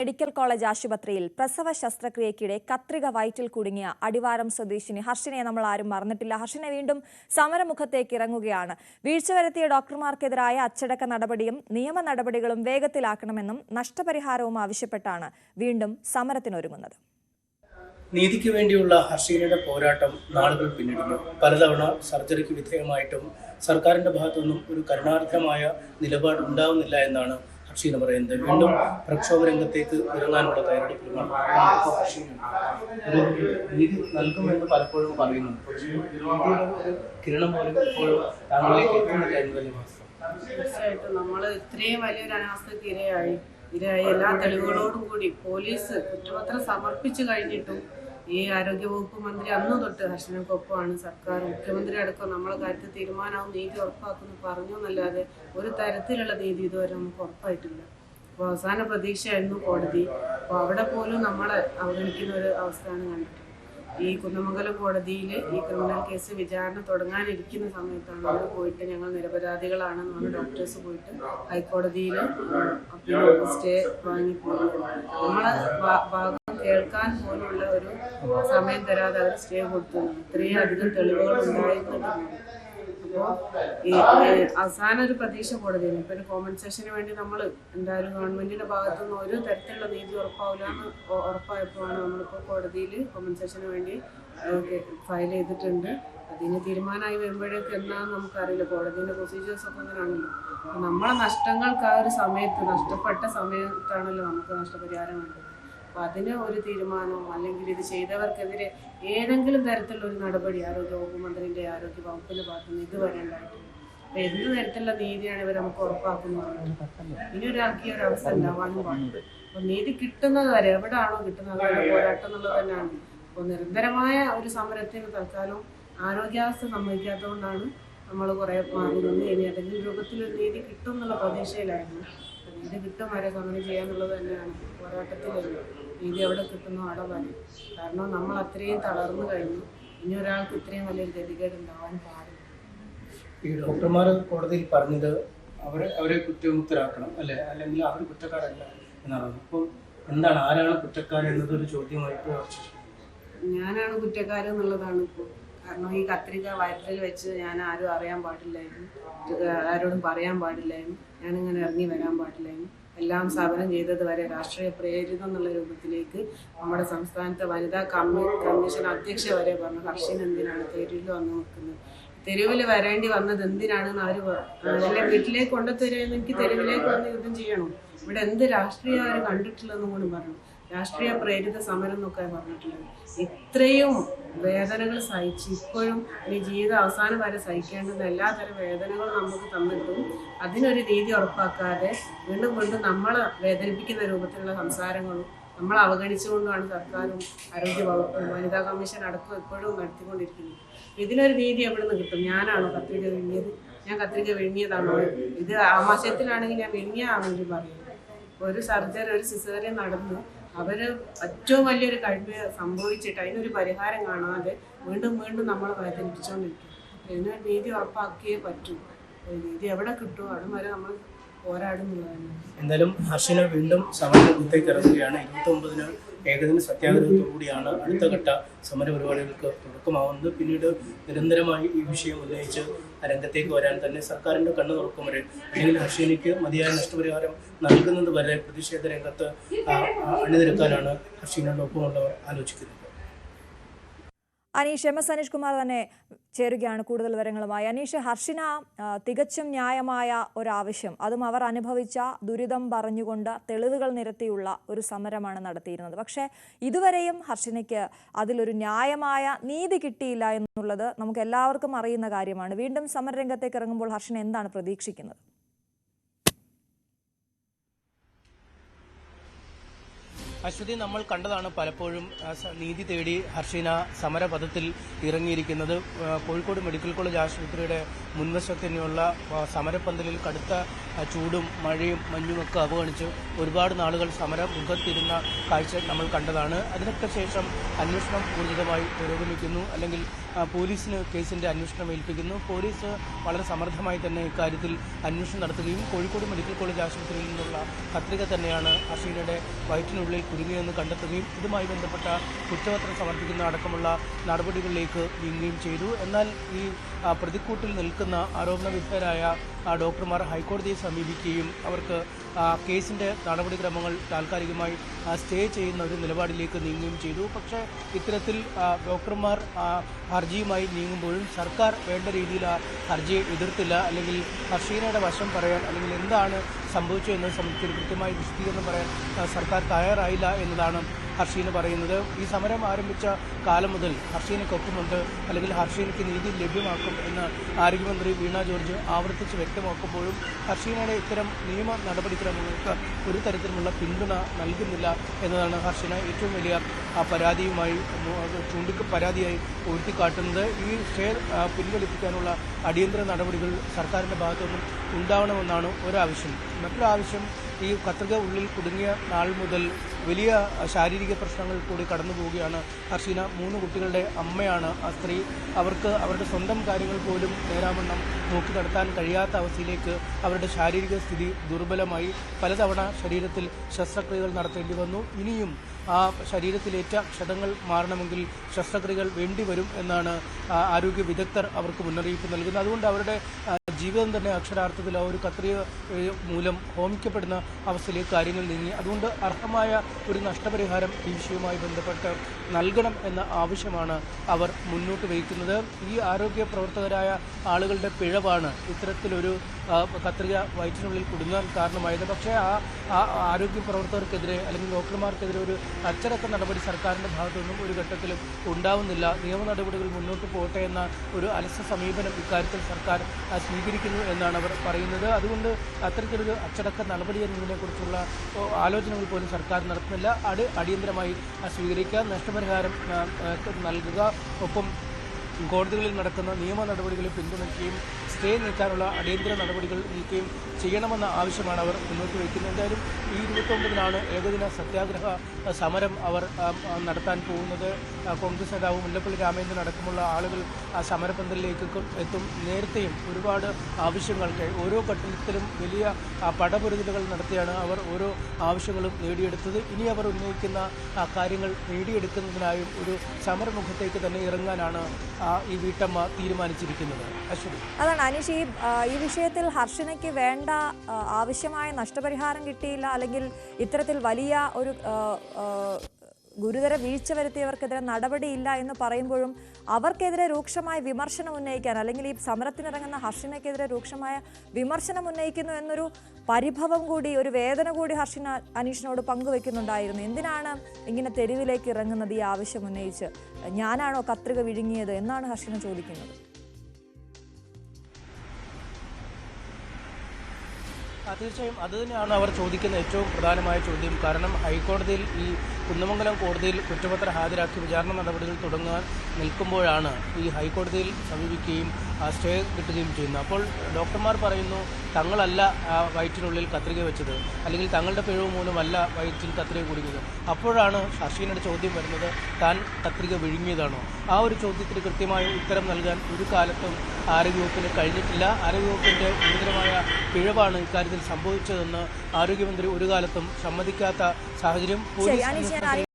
Medical college ആശുപത്രിയിൽ പ്രസവ ശസ്ത്രക്രിയയ്ക്കിടെ കത്രിക വയറ്റിൽ കുടുങ്ങിയ അടിവാരം സ്വദേശിനി ഹർഷിനെ നമ്മൾ ആരും മറന്നിട്ടില്ല. ഹർഷിനെ വീണ്ടും സമരമുഖത്തേക്ക് ഇറങ്ങുകയാണ്. വീഴ്ച വരുത്തിയ ഡോക്ടർമാർക്കെതിരായ അച്ചടക്ക നടപടിയും നിയമ നടപടികളും വേഗത്തിലാക്കണമെന്നും നഷ്ടപരിഹാരവും ആവശ്യപ്പെട്ടാണ് വീണ്ടും സമരത്തിനൊരുങ്ങുന്നത്. നീതിക്ക് വേണ്ടിയുള്ള ഹർഷീനയുടെ പോരാട്ടം നാളുകൾ പിന്നിടുന്നു. പലതവണ സർജറിക്ക് വിധേയമായിട്ടും സർക്കാരിന്റെ ഭാഗത്തുനിന്നും ഒരു കരുണാർഹമായ നിലപാട് ഉണ്ടാവുന്നില്ല എന്നാണ് ഹർഷീന പറയുന്നത്. വീണ്ടും പ്രക്ഷോഭ രംഗത്തേക്ക് ഇറങ്ങാനുള്ള തയ്യാറെടുപ്പിലുമാണ്. ഒരു നീതി നൽകുമെന്ന് പലപ്പോഴും പറയുന്നുണ്ട്. കിരണം പോലും ഇപ്പോഴും താങ്കളിലേക്ക് എത്തുന്നില്ല എന്നതല്ലേ വാസ്തവം. തീർച്ചയായിട്ടും നമ്മൾ ഇത്രയും വലിയൊരു അനാസ്ഥയ്ക്ക് ഇരയായി എല്ലാ തെളിവുകളോടും കൂടി പോലീസ് കുറ്റപത്രം സമർപ്പിച്ചു കഴിഞ്ഞിട്ടും ഈ ആരോഗ്യവകുപ്പ് മന്ത്രി അന്നു തൊട്ട് ഹർഷനക്കൊപ്പമാണ് സർക്കാർ, മുഖ്യമന്ത്രി അടക്കം നമ്മളെ കാര്യത്തിൽ തീരുമാനമാവും, നീതി ഉറപ്പാക്കുന്നു പറഞ്ഞു എന്നല്ലാതെ ഒരു തരത്തിലുള്ള നീതി ഇതുവരെ നമുക്ക് ഉറപ്പായിട്ടില്ല. അപ്പോൾ അവസാന പ്രതീക്ഷയായിരുന്നു കോടതി. അപ്പോൾ അവിടെ പോലും നമ്മളെ അവഗണിക്കുന്ന ഒരു അവസ്ഥയാണ് കണ്ടിട്ടുള്ളത്. ഈ കുന്നമംഗലം കോടതിയിൽ ഈ ക്രിമിനൽ കേസ് വിചാരണ തുടങ്ങാനിരിക്കുന്ന സമയത്താണ് അവിടെ പോയിട്ട് ഞങ്ങൾ നിരപരാധികളാണെന്ന് പറഞ്ഞ് ഡോക്ടേഴ്സ് പോയിട്ട് ഹൈക്കോടതിയിൽ സ്റ്റേ വാങ്ങിപ്പോയി. നമ്മളെ ഭാഗം കേൾക്കാൻ പോലുള്ള ഒരു സമയം തരാതെ അവർ സ്റ്റേ കൊടുത്തു. ഇത്രയും അധികം തെളിവുകൾ ഉണ്ടായിരുന്നിട്ടുണ്ട്. അപ്പോൾ ഈ അവസാന ഒരു പ്രതീക്ഷ കോടതിയാണ്. ഇപ്പം ഒരു കോമ്പൻസേഷന് വേണ്ടി നമ്മൾ എന്തായാലും ഗവൺമെന്റിന്റെ ഭാഗത്തുനിന്ന് ഒരു തരത്തിലുള്ള നീതി ഉറപ്പാവില്ല എന്ന് ഉറപ്പായപ്പോഴാണ് നമ്മളിപ്പോൾ കോടതിയിൽ കോമ്പൻസേഷന് വേണ്ടി ഫയൽ ചെയ്തിട്ടുണ്ട്. അതിന് തീരുമാനമായി വരുമ്പോഴേക്ക് എന്നാന്ന് നമുക്കറിയില്ല. കോടതിയുടെ പ്രൊസീജിയേഴ്സ് ഒക്കെ അങ്ങനെയാണല്ലോ. നമ്മളെ നഷ്ടങ്ങൾക്ക് ആ ഒരു സമയത്ത് നഷ്ടപ്പെട്ട സമയത്താണല്ലോ നമുക്ക് നഷ്ടപരിഹാരം വേണ്ടത്. അപ്പോൾ അതിന് ഒരു തീരുമാനം അല്ലെങ്കിൽ ഇത് ചെയ്തവർക്കെതിരെ ഏതെങ്കിലും തരത്തിലുള്ള ഒരു നടപടി ആരോഗ്യവകുപ്പ് മന്ത്രിൻ്റെ ആരോഗ്യ വകുപ്പിൻ്റെ ഭാഗത്തുനിന്ന് ഇതുവരെ ഉണ്ടായിട്ടില്ല. അപ്പോൾ എന്ത് തരത്തിലുള്ള നീതിയാണ് ഇവർ നമുക്ക് ഉറപ്പാക്കുന്നത്? ഇനി ഒരാൾക്ക് ഈ ഒരു അവസ്ഥ ഉണ്ടാവാനും പാടില്ല. അപ്പോൾ നീതി കിട്ടുന്നത് വരെ എവിടെയാണോ കിട്ടുന്നത് വരെ പോരാട്ടം എന്നുള്ളത് തന്നെയാണ്. അപ്പോൾ നിരന്തരമായ ഒരു സമരത്തിന് തൽക്കാലം ആരോഗ്യാവസ്ഥ സമ്മതിക്കാത്തതുകൊണ്ടാണ് നമ്മൾ കുറേ മാറി നിന്ന് ഇനി ഏതെങ്കിലും രൂപത്തിലൊരു നീതി കിട്ടും എന്നുള്ള പ്രതീക്ഷയിലായിരുന്നു. നീതി കിട്ടും വരെ സമരം ചെയ്യാന്നുള്ളത് തന്നെയാണ് പോരാട്ടത്തിലല്ല. നീതി എവിടെ കിട്ടുന്നു അവിടെ വരും. കാരണം നമ്മൾ അത്രയും തളർന്നു കഴിഞ്ഞു. ഇനി ഒരാൾക്ക് ഇത്രയും വലിയൊരു ഗതികേട് ഉണ്ടാവാൻ പാടില്ല. ഈ ഡോക്ടർമാർ കോടതിയിൽ പറഞ്ഞത് അവരെ കുറ്റമുക്തരാക്കണം അല്ലെ, അല്ലെങ്കിൽ അവർ കുറ്റക്കാരല്ല എന്നാണ്. അപ്പോൾ എന്താണ്, ആരാണ് കുറ്റക്കാരൻ എന്നതൊരു ചോദ്യമായിട്ട് ഞാനാണ് കുറ്റക്കാരൻ എന്നുള്ളതാണ് ഇപ്പോൾ. കാരണം ഈ കത്രിക വയറ്റിൽ വെച്ച് ഞാൻ ആരും അറിയാൻ പാടില്ലായിരുന്നു, ആരോടും പറയാൻ പാടില്ലായിരുന്നു, ഞാനിങ്ങനെ ഇറങ്ങി വരാൻ പാടില്ലായിരുന്നു. എല്ലാം സ്ഥാപനം ചെയ്തത് വരെ രാഷ്ട്രീയ പ്രേരിതം എന്നുള്ള രൂപത്തിലേക്ക് നമ്മുടെ സംസ്ഥാനത്തെ വനിതാ കമ്മീഷൻ അധ്യക്ഷ വരെ പറഞ്ഞു ഹർഷീന എന്തിനാണ് തെരുവിൽ വന്ന് നിൽക്കുന്നത്, തെരുവിൽ വരേണ്ടി വന്നത് എന്തിനാണെന്ന് അവർ വീട്ടിലേക്ക് കൊണ്ടുതരുമെന്ന് എനിക്ക് തെരുവിലേക്ക് വന്ന് യുദ്ധം ചെയ്യണം, ഇവിടെ എന്ത് രാഷ്ട്രീയം അവർ കണ്ടിട്ടില്ലെന്നും കൂടി പറഞ്ഞു. രാഷ്ട്രീയ പ്രേരിത സമരം എന്നൊക്കെ പറഞ്ഞിട്ടുള്ളത്. ഇത്രയും വേദനകൾ സഹിച്ച് ഇപ്പോഴും ഈ ജീവിത അവസാനം വരെ സഹിക്കേണ്ടുന്ന എല്ലാതരം വേദനകളും നമുക്ക് തന്നിട്ടും അതിനൊരു നീതി ഉറപ്പാക്കാതെ വീണ്ടും വീണ്ടും നമ്മളെ വേദനിപ്പിക്കുന്ന രൂപത്തിലുള്ള സംസാരങ്ങളും നമ്മൾ അവഗണിച്ചുകൊണ്ടാണ് സർക്കാരും ആരോഗ്യ വകുപ്പും വനിതാ കമ്മീഷൻ അടക്കം എപ്പോഴും നടത്തിക്കൊണ്ടിരിക്കുന്നത്. ഇതിനൊരു നീതി എവിടെ നിന്ന് കിട്ടും? ഞാനാണോ കത്രിക വിഴുങ്ങിയത്? ഞാൻ കത്രിക വിഴുങ്ങിയതാണോ? ഇത് ആമാശയത്തിലാണെങ്കിൽ ഞാൻ വിഴുങ്ങിയാണെന്ന് പറയുന്നത്. ഒരു സർജറി, ഒരു സിസേറിയൻ നടന്ന് അവർ ഏറ്റവും വലിയൊരു കഴിവ് സംഭവിച്ചിട്ട് അതിനൊരു പരിഹാരം കാണാതെ വീണ്ടും വീണ്ടും നമ്മളെ വേദനിപ്പിച്ചുകൊണ്ടിരിക്കും. ഇതിനൊരു നീതി ഉറപ്പാക്കിയേ പറ്റൂ. നീതി എവിടെ കിട്ടുമോ അവിടെ വരെ നമ്മൾ പോരാടുന്നുള്ളതാണ്. എന്തായാലും ഹർഷീന വീണ്ടും സമരരംഗത്തേക്ക് ഇറങ്ങുകയാണ്. 29-ന് ഏകദിന സത്യാഗ്രഹത്തോടുകൂടിയാണ് അടുത്ത ഘട്ട സമര പരിപാടികൾക്ക് തുടക്കമാവുന്നത്. പിന്നീട് നിരന്തരമായി ഈ വിഷയം ഉന്നയിച്ച് രംഗത്തേക്ക് വരാൻ തന്നെ സർക്കാരിൻ്റെ കണ്ണു തുറക്കും വരെ, അല്ലെങ്കിൽ ഹർഷീനയ്ക്ക് മതിയായ നഷ്ടപരിഹാരം നൽകുന്നത് വരെ പ്രതിഷേധ രംഗത്ത് അണിനിരക്കാനാണ് ഹർഷീനയുടെ ഒപ്പമുള്ളവർ ആലോചിക്കുന്നത്. അനീഷ്, MS അനീഷ് കുമാർ തന്നെ ചേരുകയാണ് കൂടുതൽ വിവരങ്ങളുമായി. അനീഷ്, ഹർഷിന തികച്ചും ന്യായമായ ഒരാവശ്യം, അതും അവർ അനുഭവിച്ച ദുരിതം പറഞ്ഞുകൊണ്ട് തെളിവുകൾ നിരത്തിയുള്ള ഒരു സമരമാണ് നടത്തിയിരുന്നത്. പക്ഷേ ഇതുവരെയും ഹർഷിനയ്ക്ക് അതിലൊരു ന്യായമായ നീതി കിട്ടിയില്ല എന്നുള്ളത് നമുക്ക് എല്ലാവർക്കും അറിയുന്ന കാര്യമാണ്. വീണ്ടും സമരരംഗത്തേക്ക് ഇറങ്ങുമ്പോൾ ഹർഷിന എന്താണ് പ്രതീക്ഷിക്കുന്നത്? അശ്വതി, നമ്മൾ കണ്ടതാണ് പലപ്പോഴും നീതി തേടി ഹർഷീന സമരപഥത്തിൽ ഇറങ്ങിയിരിക്കുന്നത്. കോഴിക്കോട് മെഡിക്കൽ കോളേജ് ആശുപത്രിയുടെ മുൻവശത്ത് തന്നെയുള്ള സമരപ്പന്തലിൽ കടുത്ത ചൂടും മഴയും മഞ്ഞുമൊക്കെ അവഗണിച്ച് ഒരുപാട് നാളുകൾ സമരമുഖത്തിരുന്ന കാഴ്ച നമ്മൾ കണ്ടതാണ്. അതിനൊക്കെ ശേഷം അന്വേഷണം ഊർജിതമായി പുരോഗമിക്കുന്നു, അല്ലെങ്കിൽ പോലീസിന് കേസിൻ്റെ അന്വേഷണം ഏൽപ്പിക്കുന്നു. പോലീസ് വളരെ സമർത്ഥമായി തന്നെ ഇക്കാര്യത്തിൽ അന്വേഷണം നടത്തുകയും കോഴിക്കോട് മെഡിക്കൽ കോളേജ് ആശുപത്രിയിൽ നിന്നുള്ള കത്രിക തന്നെയാണ് ഹർഷീനയുടെ വയറ്റിനുള്ളിൽ കുടുങ്ങിയെന്ന് കണ്ടെത്തുകയും ഇതുമായി ബന്ധപ്പെട്ട കുറ്റപത്രം സമർപ്പിക്കുന്ന അടക്കമുള്ള നടപടികളിലേക്ക് നീങ്ങുകയും ചെയ്തു. എന്നാൽ ഈ പ്രതിക്കൂട്ടിൽ നിൽക്കുന്ന ആരോപണ വിധേയരായ ഡോക്ടർമാർ ഹൈക്കോടതിയെ സമീപിക്കുകയും അവർക്ക് കേസിൻ്റെ നടപടിക്രമങ്ങൾ താൽക്കാലികമായി സ്റ്റേ ചെയ്യുന്ന ഒരു നിലപാടിലേക്ക് നീങ്ങുകയും ചെയ്തു. പക്ഷേ ഇത്തരത്തിൽ ഡോക്ടർമാർ ഹർജിയുമായി നീങ്ങുമ്പോഴും സർക്കാർ വേണ്ട രീതിയിൽ ആ ഹർജിയെ എതിർത്തില്ല. അല്ലെങ്കിൽ ഹർഷീനയുടെ വശം പറയാൻ അല്ലെങ്കിൽ എന്താണ് സംഭവിച്ചതെന്ന് സംബന്ധിച്ച് കൃത്യമായി വിശദീകരണം പറയാൻ സർക്കാർ തയ്യാറായില്ല എന്നതാണ് ഹർഷീന പറയുന്നത്. ഈ സമരം ആരംഭിച്ച കാലം മുതൽ ഹർഷീനയ്ക്കൊപ്പമുണ്ട്, അല്ലെങ്കിൽ ഹർഷീനയ്ക്ക് നീതി ലഭ്യമാക്കും എന്ന് ആരോഗ്യമന്ത്രി വീണ ജോർജ് ആവർത്തിച്ച് വ്യക്തമാക്കുമ്പോഴും ഹർഷീനയുടെ ഇത്തരം നിയമ നടപടിക്രമങ്ങൾക്ക് ഒരു തരത്തിലുമുള്ള പിന്തുണ നൽകുന്നില്ല എന്നതാണ് ഹർഷീന ഏറ്റവും വലിയ പരാതിയായി ഉയർത്തിക്കാട്ടുന്നത്. ഈ ഷെയർ പിൻവലിപ്പിക്കാനുള്ള അടിയന്തര നടപടികൾ സർക്കാരിൻ്റെ ഭാഗത്തുനിന്നും ഉണ്ടാവണമെന്നാണ് ഒരാവശ്യം. മറ്റൊരാവശ്യം, ഈ കത്രിക ഉള്ളിൽ കുടുങ്ങിയ നാൾ മുതൽ വലിയ ശാരീരിക പ്രശ്നങ്ങൾ കൂടി കടന്നു പോവുകയാണ് ഹർഷീന. 3 കുട്ടികളുടെ അമ്മയാണ് ആ സ്ത്രീ. അവർക്ക് അവരുടെ സ്വന്തം കാര്യങ്ങൾ പോലും നേരാവണ്ണം നോക്കി നടത്താൻ കഴിയാത്ത അവസ്ഥയിലേക്ക് അവരുടെ ശാരീരിക സ്ഥിതി ദുർബലമായി. പലതവണ ശരീരത്തിൽ ശസ്ത്രക്രിയകൾ നടത്തേണ്ടി വന്നു. ഇനിയും ആ ശരീരത്തിലേറ്റ ക്ഷതങ്ങൾ മാറണമെങ്കിൽ ശസ്ത്രക്രിയകൾ വേണ്ടിവരും എന്നാണ് ആരോഗ്യ വിദഗ്ധർ അവർക്ക് മുന്നറിയിപ്പ് നൽകുന്നത്. അതുകൊണ്ട് അവരുടെ ജീവിതം തന്നെ അക്ഷരാർത്ഥത്തിൽ ആ ഒരു കത്രിക മൂലം ഹോമിക്കപ്പെടുന്ന അവസ്ഥയിലേക്ക് കാര്യങ്ങൾ നീങ്ങി. അതുകൊണ്ട് അർഹമായ ഒരു നഷ്ടപരിഹാരം ഈ വിഷയവുമായി ബന്ധപ്പെട്ട് നൽകണം എന്ന ആവശ്യമാണ് അവർ മുന്നോട്ട് വയ്ക്കുന്നത്. ഈ ആരോഗ്യ പ്രവർത്തകരായ ആളുകളുടെ പിഴവാണ് ഇത്തരത്തിലൊരു കത്രിക വയറ്റിനുള്ളിൽ കുടുങ്ങാൻ കാരണമായത്. പക്ഷേ ആ ആരോഗ്യ പ്രവർത്തകർക്കെതിരെ അല്ലെങ്കിൽ ഡോക്ടർമാർക്കെതിരെ ഒരു അച്ചടക്ക നടപടി സർക്കാരിൻ്റെ ഭാഗത്തുനിന്നും ഒരു ഘട്ടത്തിലും ഉണ്ടാവുന്നില്ല. നിയമ നടപടികൾ മുന്നോട്ട് പോകട്ടെ എന്ന ഒരു അലസ സമീപനം ഇക്കാര്യത്തിൽ സർക്കാർ സ്വീകരിക്കുന്നു എന്നാണ് അവർ പറയുന്നത്. അതുകൊണ്ട് അത്തരത്തിലൊരു അച്ചടക്ക നടപടി എന്നതിനെക്കുറിച്ചുള്ള ആലോചനകൾ പോലും സർക്കാർ നടത്തുന്നില്ല. അടിയന്തരമായി സ്വീകരിക്കുക, നഷ്ടപരിഹാരം നൽകുക, ഒപ്പം കോടതികളിൽ നടക്കുന്ന നിയമ നടപടികളെ പിന്തുണയ്ക്കുകയും സ്റ്റേ നീക്കാനുള്ള അടിയന്തര നടപടികൾ നീക്കുകയും ചെയ്യണമെന്ന ആവശ്യമാണ് അവർ മുന്നോട്ട് വയ്ക്കുന്നത്. എന്തായാലും ഈ 29-നാണ് ഏകദിന സത്യാഗ്രഹ സമരം അവർ നടത്താൻ പോകുന്നത്. കോൺഗ്രസ് നേതാവ് മുല്ലപ്പള്ളി രാമചന്ദ്രൻ അടക്കമുള്ള ആളുകൾ സമരപന്തലിലേക്ക് എത്തും. നേരത്തെയും ഒരുപാട് ആവശ്യങ്ങൾക്ക് ഓരോ ഘട്ടത്തിലും വലിയ പടപൊരുതലുകൾ നടത്തിയാണ് അവർ ഓരോ ആവശ്യങ്ങളും നേടിയെടുത്തത്. ഇനി അവർ ഉന്നയിക്കുന്ന കാര്യങ്ങൾ നേടിയെടുക്കുന്നതിനായും ഒരു സമരമുഖത്തേക്ക് തന്നെ ഇറങ്ങാനാണ് ഈ വീട്ടമ്മ തീരുമാനിച്ചിരിക്കുന്നത്. അശ്വതി, അതാണ് അനീഷ്, ഈ വിഷയത്തിൽ ഹർഷനയ്ക്ക് വേണ്ട ആവശ്യമായ നഷ്ടപരിഹാരം കിട്ടിയില്ല, അല്ലെങ്കിൽ ഇത്തരത്തിൽ വലിയ ഒരു ഗുരുതര വീഴ്ച വരുത്തിയവർക്കെതിരെ നടപടിയില്ല എന്ന് പറയുമ്പോഴും അവർക്കെതിരെ രൂക്ഷമായ വിമർശനം ഉന്നയിക്കാൻ, അല്ലെങ്കിൽ ഈ സമരത്തിനിറങ്ങുന്ന ഹർഷനയ്ക്കെതിരെ രൂക്ഷമായ വിമർശനം ഉന്നയിക്കുന്നു എന്നൊരു പരിഭവം കൂടി, ഒരു വേദന കൂടി ഹർഷന അനീഷിനോട് പങ്കുവെക്കുന്നുണ്ടായിരുന്നു. എന്തിനാണ് ഇങ്ങനെ തെരുവിലേക്ക് ഇറങ്ങുന്നത് ഈ ആവശ്യം ഉന്നയിച്ച്? ഞാനാണോ കത്രിക വിഴുങ്ങിയത് എന്നാണ് ഹർഷന ചോദിക്കുന്നത്. തീർച്ചയായും അത് തന്നെയാണ് അവർ ചോദിക്കുന്ന ഏറ്റവും പ്രധാനമായ ചോദ്യം. കാരണം ഹൈക്കോടതിയിൽ, ഈ കുന്നമംഗലം കോടതിയിൽ കുറ്റപത്രം ഹാജരാക്കി വിചാരണ നടപടികൾ തുടങ്ങാൻ നിൽക്കുമ്പോഴാണ് ഈ ഹൈക്കോടതിയിൽ സമീപിക്കുകയും സ്റ്റേ കിട്ടുകയും ചെയ്യുന്നത്. അപ്പോൾ ഡോക്ടർമാർ പറയുന്നു തങ്ങളല്ല വയറ്റിനുള്ളിൽ കത്രിക വെച്ചത്, അല്ലെങ്കിൽ തങ്ങളുടെ പിഴവ് മൂലമല്ല വയറ്റിൽ കത്രിക കുടുങ്ങിയത്. അപ്പോഴാണ് ഹർഷീനയുടെ ചോദ്യം വരുന്നത്, താൻ കത്രിക വിഴുങ്ങിയതാണോ? ആ ഒരു ചോദ്യത്തിന് കൃത്യമായ ഉത്തരം നൽകാൻ ഒരു കാലത്തും ആരോഗ്യവകുപ്പിന് കഴിഞ്ഞിട്ടില്ല. ആരോഗ്യവകുപ്പിൻ്റെ ഗുരുതരമായ പിഴവാണ് ഇക്കാര്യത്തിൽ സംഭവിച്ചതെന്ന് ആരോഗ്യമന്ത്രി ഒരു കാലത്തും സമ്മതിക്കാത്ത സാഹചര്യം പോലീസ്